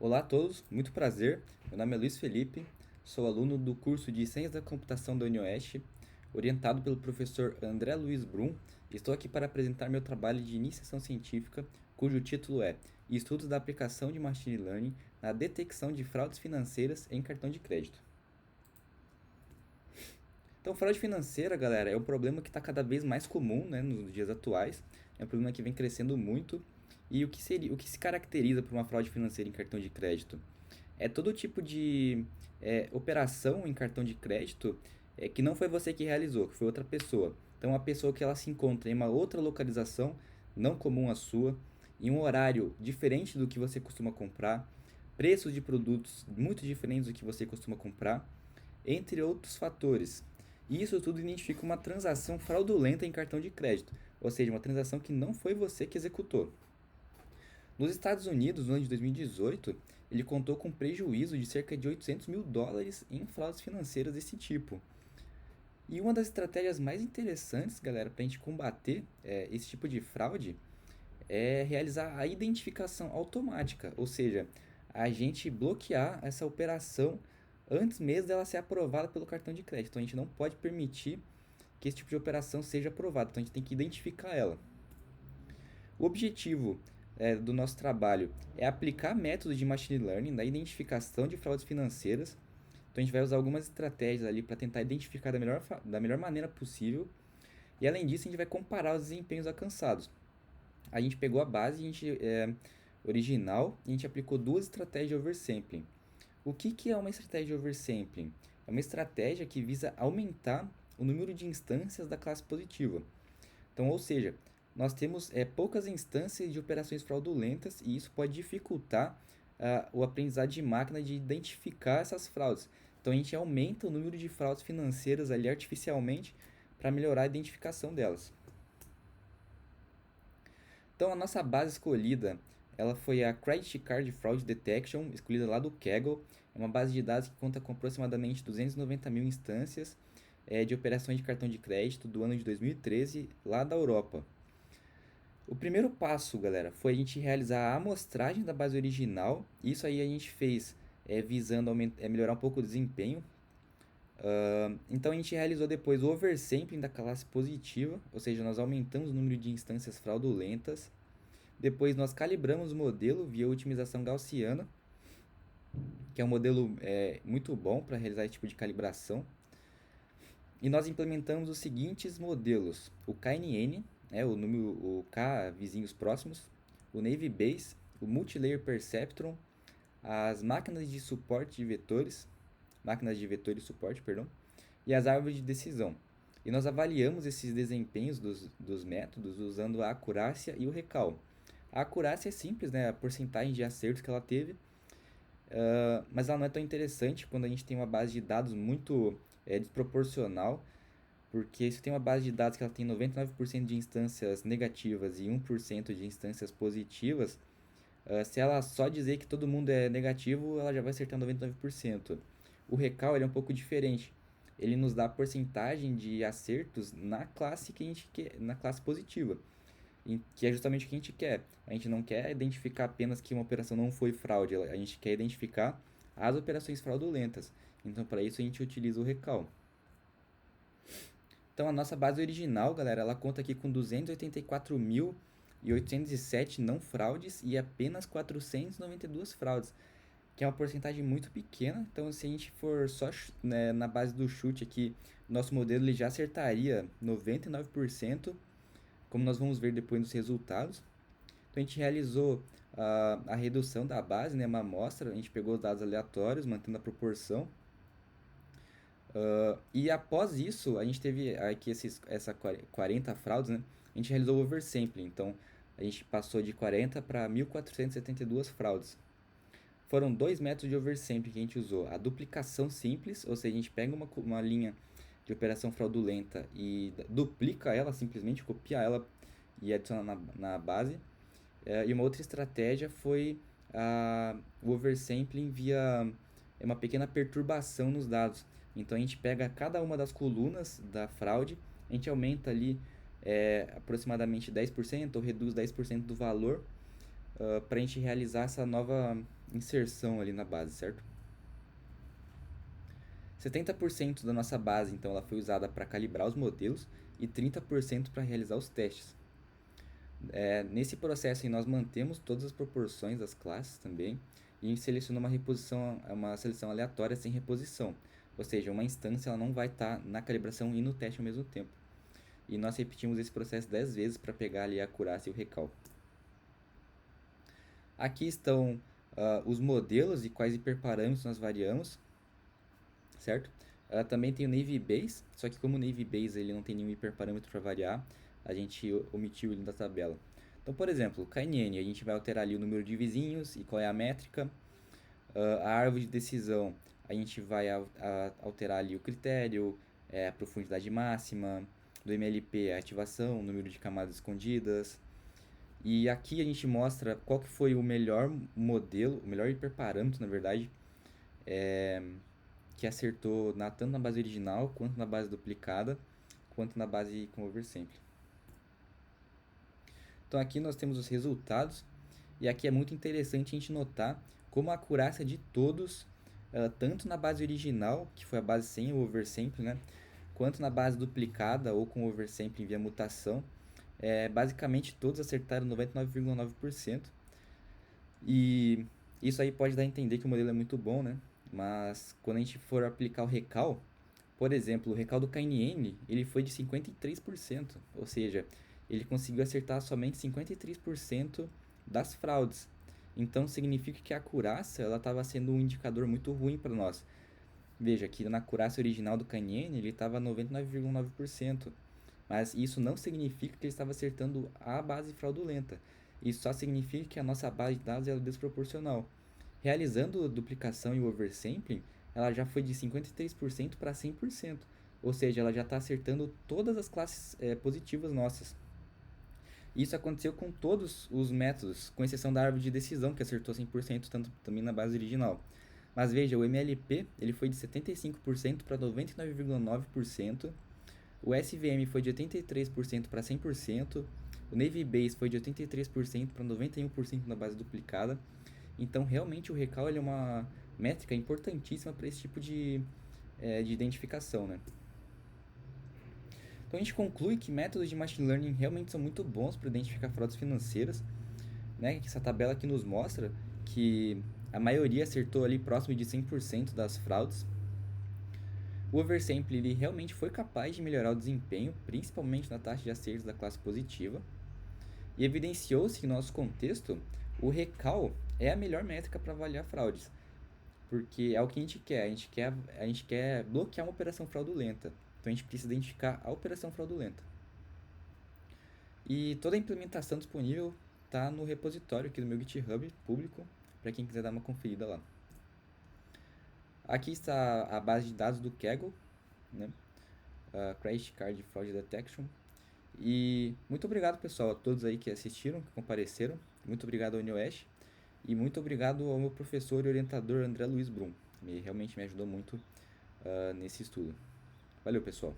Olá a todos, muito prazer. Meu nome é Luiz Felipe, sou aluno do curso de Ciência da Computação da UniOeste, orientado pelo professor André Luiz Brum, e estou aqui para apresentar meu trabalho de iniciação científica, cujo título é Estudos da aplicação de Machine Learning na detecção de fraudes financeiras em cartão de crédito. Então, fraude financeira, galera, é um problema que está cada vez mais comum, né, nos dias atuais. É um problema que vem crescendo muito. E o que se caracteriza por uma fraude financeira em cartão de crédito? É todo tipo de operação em cartão de crédito que não foi você que realizou, que foi outra pessoa. Então, a pessoa que ela se encontra em uma outra localização, não comum à sua, em um horário diferente do que você costuma comprar, preços de produtos muito diferentes do que você costuma comprar, entre outros fatores. E isso tudo identifica uma transação fraudulenta em cartão de crédito, ou seja, uma transação que não foi você que executou. Nos Estados Unidos, no ano de 2018, ele contou com prejuízo de cerca de 800 mil dólares em fraudes financeiras desse tipo. E uma das estratégias mais interessantes, galera, para a gente combater esse tipo de fraude é realizar a identificação automática, ou seja, a gente bloquear essa operação antes mesmo dela ser aprovada pelo cartão de crédito. Então a gente não pode permitir que esse tipo de operação seja aprovada, então a gente tem que identificar ela. O objetivo do nosso trabalho é aplicar métodos de machine learning na identificação de fraudes financeiras. Então a gente vai usar algumas estratégias ali para tentar identificar da melhor maneira possível. E além disso, a gente vai comparar os desempenhos alcançados. A gente pegou a base original e a gente aplicou duas estratégias de oversampling. O que é uma estratégia de oversampling? É uma estratégia que visa aumentar o número de instâncias da classe positiva. Então, ou seja, nós temos poucas instâncias de operações fraudulentas e isso pode dificultar o aprendizado de máquina de identificar essas fraudes. Então, a gente aumenta o número de fraudes financeiras ali artificialmente para melhorar a identificação delas. Então, a nossa base escolhida ela foi a Credit Card Fraud Detection, escolhida lá do Kaggle. É uma base de dados que conta com aproximadamente 290 mil instâncias de operações de cartão de crédito do ano de 2013, lá da Europa. O primeiro passo, galera, foi a gente realizar a amostragem da base original. Isso aí a gente fez visando melhorar um pouco o desempenho. Então a gente realizou depois o oversampling da classe positiva, ou seja, nós aumentamos o número de instâncias fraudulentas. Depois nós calibramos o modelo via otimização gaussiana, que é um modelo muito bom para realizar esse tipo de calibração. E nós implementamos os seguintes modelos: o KNN, o K vizinhos próximos, o Navy Base, o Multilayer Perceptron, as máquinas de suporte de vetores, máquinas de vetor e suporte, perdão, e as árvores de decisão. E nós avaliamos esses desempenhos dos métodos usando a acurácia e o recal. A acurácia é simples, né? A porcentagem de acertos que ela teve, mas ela não é tão interessante quando a gente tem uma base de dados muito desproporcional, porque se tem uma base de dados que ela tem 99% de instâncias negativas e 1% de instâncias positivas, se ela só dizer que todo mundo é negativo, ela já vai acertar 99%. O recal ele é um pouco diferente. Ele nos dá a porcentagem de acertos na classe que a gente quer, na classe positiva, que é justamente o que a gente quer. A gente não quer identificar apenas que uma operação não foi fraude, a gente quer identificar as operações fraudulentas. Então, para isso a gente utiliza o recal. Então, a nossa base original, galera, ela conta aqui com 284.807 não fraudes e apenas 492 fraudes, que é uma porcentagem muito pequena. Então, se a gente for só na base do chute aqui, nosso modelo ele já acertaria 99%, como nós vamos ver depois nos resultados. Então, a gente realizou a redução da base, né, uma amostra, a gente pegou os dados aleatórios, mantendo a proporção. E após isso, a gente teve aqui essa 40 fraudes, né? A gente realizou o oversampling, então a gente passou de 40 para 1.472 fraudes. Foram dois métodos de oversampling que a gente usou. A duplicação simples, ou seja, a gente pega uma linha de operação fraudulenta e duplica ela, simplesmente copia ela e adiciona na base. E uma outra estratégia foi o oversampling via uma pequena perturbação nos dados. Então a gente pega cada uma das colunas da fraude, a gente aumenta ali aproximadamente 10% ou reduz 10% do valor para a gente realizar inserção ali na base, certo? 70% da nossa base, então, ela foi usada para calibrar os modelos e 30% para realizar os testes. Nesse processo, nós mantemos todas as proporções das classes também e a gente seleciona uma seleção aleatória sem reposição. Ou seja, uma instância ela não vai estar na calibração e no teste ao mesmo tempo. E nós repetimos esse processo 10 vezes para pegar ali a acurácia e o recal. Aqui estão os modelos e quais hiperparâmetros nós variamos, certo? Também tem o Navy Base, só que como o Navy Base ele não tem nenhum hiperparâmetro para variar, a gente omitiu ele da tabela. Então, por exemplo, o KNN, a gente vai alterar ali o número de vizinhos e qual é a métrica. A árvore de decisão, a gente vai alterar ali o critério, a profundidade máxima. Do MLP, a ativação, o número de camadas escondidas. E aqui a gente mostra qual que foi o melhor modelo, o melhor hiperparâmetro, na verdade, que acertou tanto na base original, quanto na base duplicada, quanto na base com oversample. Então aqui nós temos os resultados, e aqui é muito interessante a gente notar como a acurácia de todos, tanto na base original, que foi a base sem o oversample, né, quanto na base duplicada ou com oversample via mutação, basicamente todos acertaram 99,9%. E isso aí pode dar a entender que o modelo é muito bom, né? Mas quando a gente for aplicar o recal, por exemplo, o recal do KNN, ele foi de 53%, ou seja, ele conseguiu acertar somente 53% das fraudes. Então significa que a acurácia ela estava sendo um indicador muito ruim para nós. Veja que na acurácia original do KNN ele estava 99,9%, mas isso não significa que ele estava acertando a base fraudulenta. Isso só significa que a nossa base de dados é desproporcional. Realizando duplicação e oversampling, ela já foi de 53% para 100%, ou seja, ela já está acertando todas as classes positivas nossas. Isso aconteceu com todos os métodos, com exceção da árvore de decisão, que acertou 100% também na base original. Mas veja, o MLP ele foi de 75% para 99,9%, o SVM foi de 83% para 100%, o Navy Base foi de 83% para 91% na base duplicada. Então, realmente, o recal é uma métrica importantíssima para esse tipo de identificação, né? Então, a gente conclui que métodos de machine learning realmente são muito bons para identificar fraudes financeiras, né? Essa tabela aqui nos mostra que a maioria acertou ali próximo de 100% das fraudes. O oversample ele realmente foi capaz de melhorar o desempenho, principalmente na taxa de acertos da classe positiva. E evidenciou-se que, no nosso contexto, o recal é a melhor métrica para avaliar fraudes, porque é o que a gente quer. A gente quer bloquear uma operação fraudulenta. Então a gente precisa identificar a operação fraudulenta. E toda a implementação disponível está no repositório aqui do meu GitHub público, para quem quiser dar uma conferida lá. Aqui está a base de dados do Kaggle, né? Credit Card Fraud Detection. E muito obrigado, pessoal, a todos aí que assistiram, que compareceram. Muito obrigado ao UniOeste. E muito obrigado ao meu professor e orientador André Luiz Brum. Ele realmente me ajudou muito nesse estudo. Valeu, pessoal.